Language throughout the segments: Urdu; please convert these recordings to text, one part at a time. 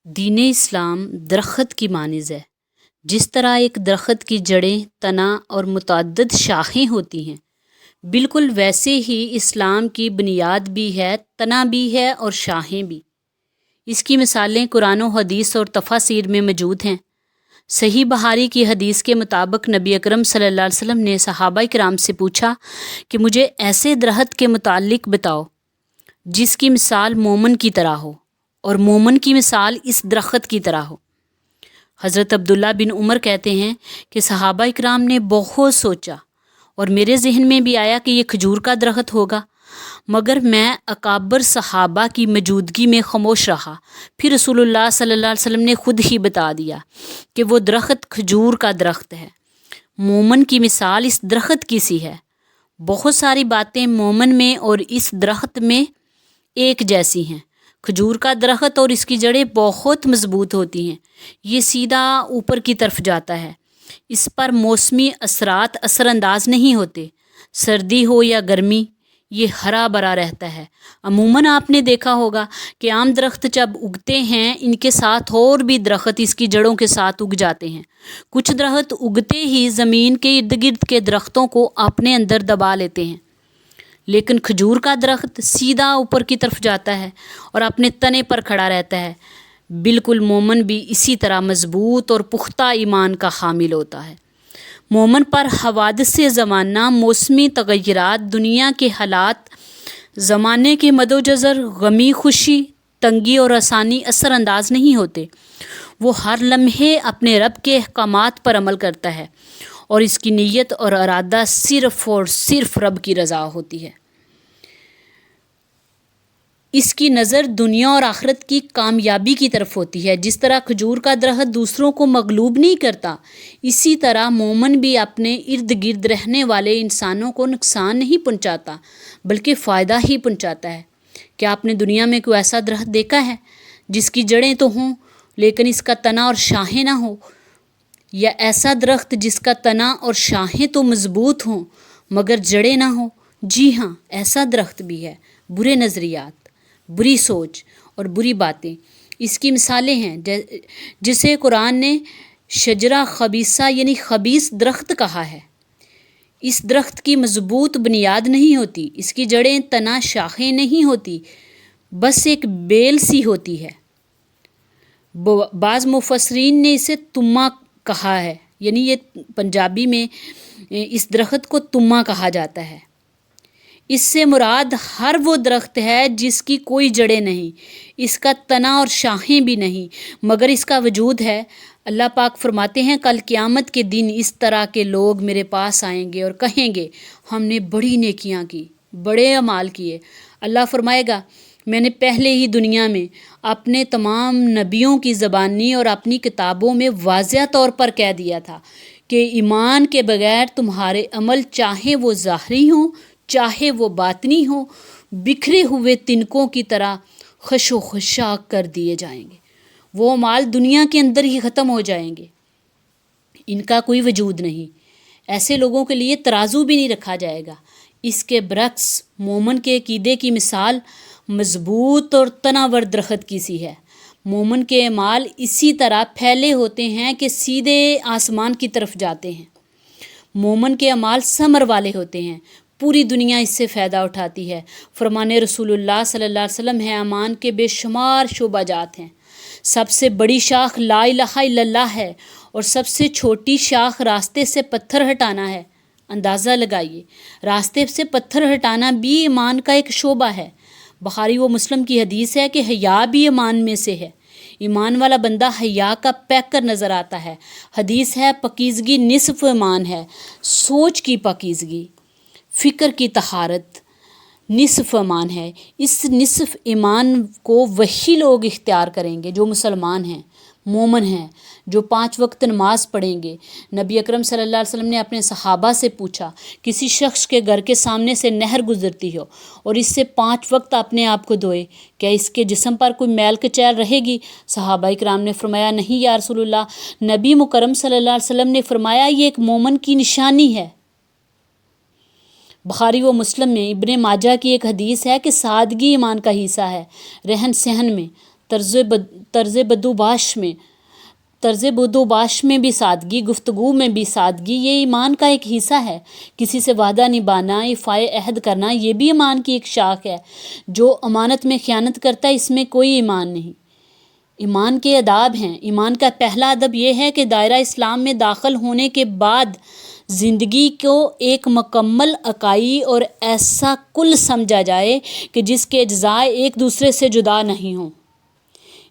دین اسلام درخت کی مانند ہے۔ جس طرح ایک درخت کی جڑیں، تنا اور متعدد شاخیں ہوتی ہیں، بالکل ویسے ہی اسلام کی بنیاد بھی ہے، تنا بھی ہے اور شاخیں بھی۔ اس کی مثالیں قرآن و حدیث اور تفاسیر میں موجود ہیں۔ صحیح بخاری کی حدیث کے مطابق نبی اکرم صلی اللہ علیہ وسلم نے صحابہ کرام سے پوچھا کہ مجھے ایسے درخت کے متعلق بتاؤ جس کی مثال مومن کی طرح ہو اور مومن کی مثال اس درخت کی طرح ہو۔ حضرت عبداللہ بن عمر کہتے ہیں کہ صحابہ اکرام نے بہت سوچا اور میرے ذہن میں بھی آیا کہ یہ کھجور کا درخت ہوگا، مگر میں اکابر صحابہ کی موجودگی میں خاموش رہا۔ پھر رسول اللہ صلی اللہ علیہ وسلم نے خود ہی بتا دیا کہ وہ درخت کھجور کا درخت ہے۔ مومن کی مثال اس درخت کی سی ہے۔ بہت ساری باتیں مومن میں اور اس درخت میں ایک جیسی ہیں۔ کھجور کا درخت اور اس کی جڑیں بہت مضبوط ہوتی ہیں، یہ سیدھا اوپر کی طرف جاتا ہے، اس پر موسمی اثرات اثر انداز نہیں ہوتے، سردی ہو یا گرمی یہ ہرا بھرا رہتا ہے۔ عموماً آپ نے دیکھا ہوگا کہ عام درخت جب اگتے ہیں ان کے ساتھ اور بھی درخت اس کی جڑوں کے ساتھ اگ جاتے ہیں۔ کچھ درخت اگتے ہی زمین کے ارد گرد کے درختوں کو اپنے اندر دبا لیتے ہیں، لیکن کھجور کا درخت سیدھا اوپر کی طرف جاتا ہے اور اپنے تنے پر کھڑا رہتا ہے۔ بالکل مومن بھی اسی طرح مضبوط اور پختہ ایمان کا حامل ہوتا ہے۔ مومن پر حوادث زمانہ، موسمی تغیرات، دنیا کے حالات، زمانے کے مد و جزر، غمی خوشی، تنگی اور آسانی اثر انداز نہیں ہوتے۔ وہ ہر لمحے اپنے رب کے احکامات پر عمل کرتا ہے اور اس کی نیت اور ارادہ صرف اور صرف رب کی رضا ہوتی ہے۔ اس کی نظر دنیا اور آخرت کی کامیابی کی طرف ہوتی ہے۔ جس طرح کھجور کا درخت دوسروں کو مغلوب نہیں کرتا، اسی طرح مومن بھی اپنے ارد گرد رہنے والے انسانوں کو نقصان نہیں پہنچاتا بلکہ فائدہ ہی پہنچاتا ہے۔ کیا آپ نے دنیا میں کوئی ایسا درخت دیکھا ہے جس کی جڑیں تو ہوں لیکن اس کا تنا اور شاخیں نہ ہوں، یا ایسا درخت جس کا تنا اور شاخیں تو مضبوط ہوں مگر جڑیں نہ ہوں؟ جی ہاں، ایسا درخت بھی ہے۔ برے نظریات، بری سوچ اور بری باتیں اس کی مثالیں ہیں، جسے قرآن نے شجرہ خبیثہ یعنی خبیث درخت کہا ہے۔ اس درخت کی مضبوط بنیاد نہیں ہوتی، اس کی جڑیں، تنا، شاخیں نہیں ہوتی، بس ایک بیل سی ہوتی ہے۔ بعض مفسرین نے اسے تما کہا ہے، یعنی یہ پنجابی میں اس درخت کو تما کہا جاتا ہے۔ اس سے مراد ہر وہ درخت ہے جس کی کوئی جڑیں نہیں، اس کا تنا اور شاخیں بھی نہیں، مگر اس کا وجود ہے۔ اللہ پاک فرماتے ہیں کل قیامت کے دن اس طرح کے لوگ میرے پاس آئیں گے اور کہیں گے ہم نے بڑی نیکیاں کی، بڑے اعمال کیے۔ اللہ فرمائے گا میں نے پہلے ہی دنیا میں اپنے تمام نبیوں کی زبانی اور اپنی کتابوں میں واضح طور پر کہہ دیا تھا کہ ایمان کے بغیر تمہارے عمل چاہے وہ ظاہری ہوں چاہے وہ باطنی ہوں، بکھرے ہوئے تنکوں کی طرح خش و خشاک کر دیے جائیں گے۔ وہ اعمال دنیا کے اندر ہی ختم ہو جائیں گے، ان کا کوئی وجود نہیں۔ ایسے لوگوں کے لیے ترازو بھی نہیں رکھا جائے گا۔ اس کے برعکس مومن کے عقیدے کی مثال مضبوط اور تناور درخت کی سی ہے۔ مومن کے اعمال اسی طرح پھیلے ہوتے ہیں کہ سیدھے آسمان کی طرف جاتے ہیں۔ مومن کے اعمال ثمر والے ہوتے ہیں، پوری دنیا اس سے فائدہ اٹھاتی ہے۔ فرمان رسول اللہ صلی اللہ علیہ وسلم ہے ایمان کے بے شمار شعبہ جات ہیں، سب سے بڑی شاخ لا الہ الا اللہ ہے اور سب سے چھوٹی شاخ راستے سے پتھر ہٹانا ہے۔ اندازہ لگائیے، راستے سے پتھر ہٹانا بھی ایمان کا ایک شعبہ ہے۔ بخاری و مسلم کی حدیث ہے کہ حیا بھی ایمان میں سے ہے۔ ایمان والا بندہ حیا کا پیکر نظر آتا ہے۔ حدیث ہے پاکیزگی نصف ایمان ہے، سوچ کی پاکیزگی، فکر کی طہارت نصف ایمان ہے۔ اس نصف ایمان کو وہی لوگ اختیار کریں گے جو مسلمان ہیں، مومن ہیں، جو 5 وقت نماز پڑھیں گے۔ نبی اکرم صلی اللہ علیہ وسلم نے اپنے صحابہ سے پوچھا، کسی شخص کے گھر کے سامنے سے نہر گزرتی ہو اور اس سے 5 وقت اپنے آپ کو دھوئے، کیا اس کے جسم پر کوئی میل کچیل رہے گی؟ صحابہ کرام نے فرمایا نہیں یا رسول اللہ۔ نبی مکرم صلی اللہ علیہ وسلم نے فرمایا یہ ایک مومن کی نشانی ہے۔ بخاری و مسلم میں ابن ماجہ کی ایک حدیث ہے کہ سادگی ایمان کا حصہ ہے، رہن سہن میں طرز بدوباش میں بھی سادگی، گفتگو میں بھی سادگی، یہ ایمان کا ایک حصہ ہے۔ کسی سے وعدہ نبھانا، ایفائے عہد کرنا، یہ بھی ایمان کی ایک شاخ ہے۔ جو امانت میں خیانت کرتا ہے اس میں کوئی ایمان نہیں۔ ایمان کے آداب ہیں۔ ایمان کا پہلا ادب یہ ہے کہ دائرہ اسلام میں داخل ہونے کے بعد زندگی کو ایک مکمل اکائی اور ایسا کل سمجھا جائے کہ جس کے اجزاء ایک دوسرے سے جدا نہیں ہوں۔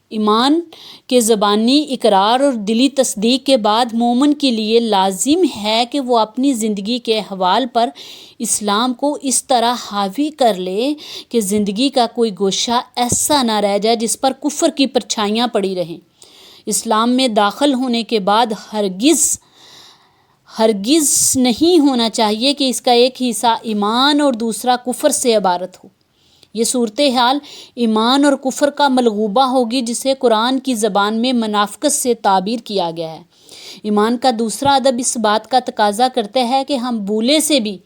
ایمان کے زبانی اقرار اور دلی تصدیق کے بعد مومن کے لیے لازم ہے کہ وہ اپنی زندگی کے احوال پر اسلام کو اس طرح حاوی کر لے کہ زندگی کا کوئی گوشہ ایسا نہ رہ جائے جس پر کفر کی پرچھائیاں پڑی رہیں۔ اسلام میں داخل ہونے کے بعد ہرگز نہیں ہونا چاہیے کہ اس کا ایک حصہ ایمان اور دوسرا کفر سے عبارت ہو۔ یہ صورتحال ایمان اور کفر کا ملغوبہ ہوگی جسے قرآن کی زبان میں منافقت سے تعبیر کیا گیا ہے۔ ایمان کا دوسرا ادب اس بات کا تقاضا کرتا ہے کہ ہم بھولے سے بھی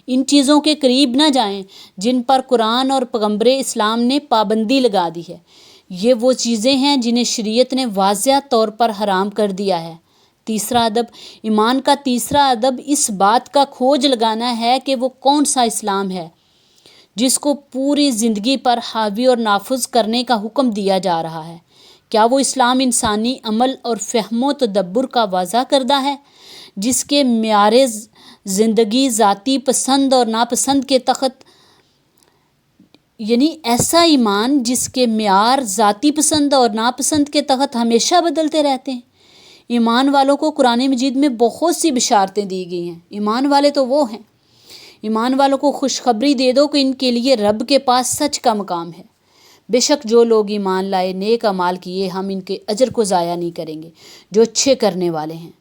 ان چیزوں کے قریب نہ جائیں جن پر قرآن اور پیغمبر اسلام نے پابندی لگا دی ہے۔ یہ وہ چیزیں ہیں جنہیں شریعت نے واضح طور پر حرام کر دیا ہے۔ تیسرا ادب، ایمان کا تیسرا ادب اس بات کا کھوج لگانا ہے کہ وہ کون سا اسلام ہے جس کو پوری زندگی پر حاوی اور نافذ کرنے کا حکم دیا جا رہا ہے۔ کیا وہ اسلام انسانی عمل اور فہم و تدبر کا وضع کردہ ہے جس کے معیار زندگی ذاتی پسند اور ناپسند کے تحت، یعنی ایسا ایمان جس کے معیار ذاتی پسند اور ناپسند کے تحت ہمیشہ بدلتے رہتے ہیں۔ ایمان والوں کو قرآن مجید میں بہت سی بشارتیں دی گئی ہیں۔ ایمان والے تو وہ ہیں۔ ایمان والوں کو خوشخبری دے دو کہ ان کے لیے رب کے پاس سچ کا مقام ہے۔ بے شک جو لوگ ایمان لائے، نیک اعمال کیے، ہم ان کے اجر کو ضائع نہیں کریں گے جو اچھے کرنے والے ہیں۔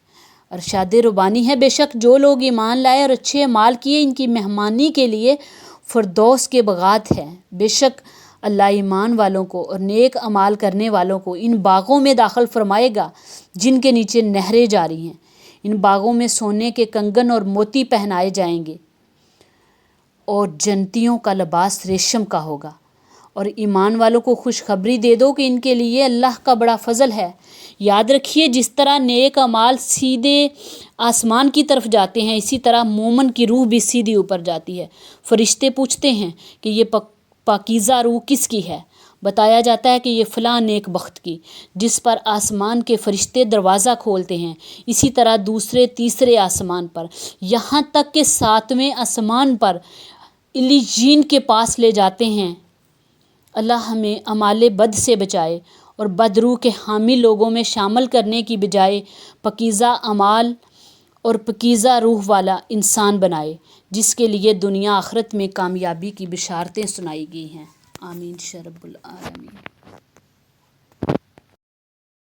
ارشاد ربانی ہے، بے شک جو لوگ ایمان لائے اور اچھے اعمال کیے ان کی مہمانی کے لیے فردوس کے باغات ہیں۔ بے شک اللہ ایمان والوں کو اور نیک اعمال کرنے والوں کو ان باغوں میں داخل فرمائے گا جن کے نیچے نہریں جاری ہیں۔ ان باغوں میں سونے کے کنگن اور موتی پہنائے جائیں گے اور جنتیوں کا لباس ریشم کا ہوگا۔ اور ایمان والوں کو خوشخبری دے دو کہ ان کے لیے اللہ کا بڑا فضل ہے۔ یاد رکھیے، جس طرح نیک اعمال سیدھے آسمان کی طرف جاتے ہیں اسی طرح مومن کی روح بھی سیدھی اوپر جاتی ہے۔ فرشتے پوچھتے ہیں کہ یہ پاکیزہ روح کس کی ہے؟ بتایا جاتا ہے کہ یہ فلاں نیک بخت کی، جس پر آسمان کے فرشتے دروازہ کھولتے ہیں۔ اسی طرح دوسرے تیسرے آسمان پر، یہاں تک کہ 7ویں آسمان پر علیین کے پاس لے جاتے ہیں۔ اللہ ہمیں اعمال بد سے بچائے اور بد روح کے حامی لوگوں میں شامل کرنے کی بجائے پاکیزہ اعمال اور پاکیزہ روح والا انسان بنائے جس کے لیے دنیا آخرت میں کامیابی کی بشارتیں سنائی گئی ہیں۔ آمین رب العالمین۔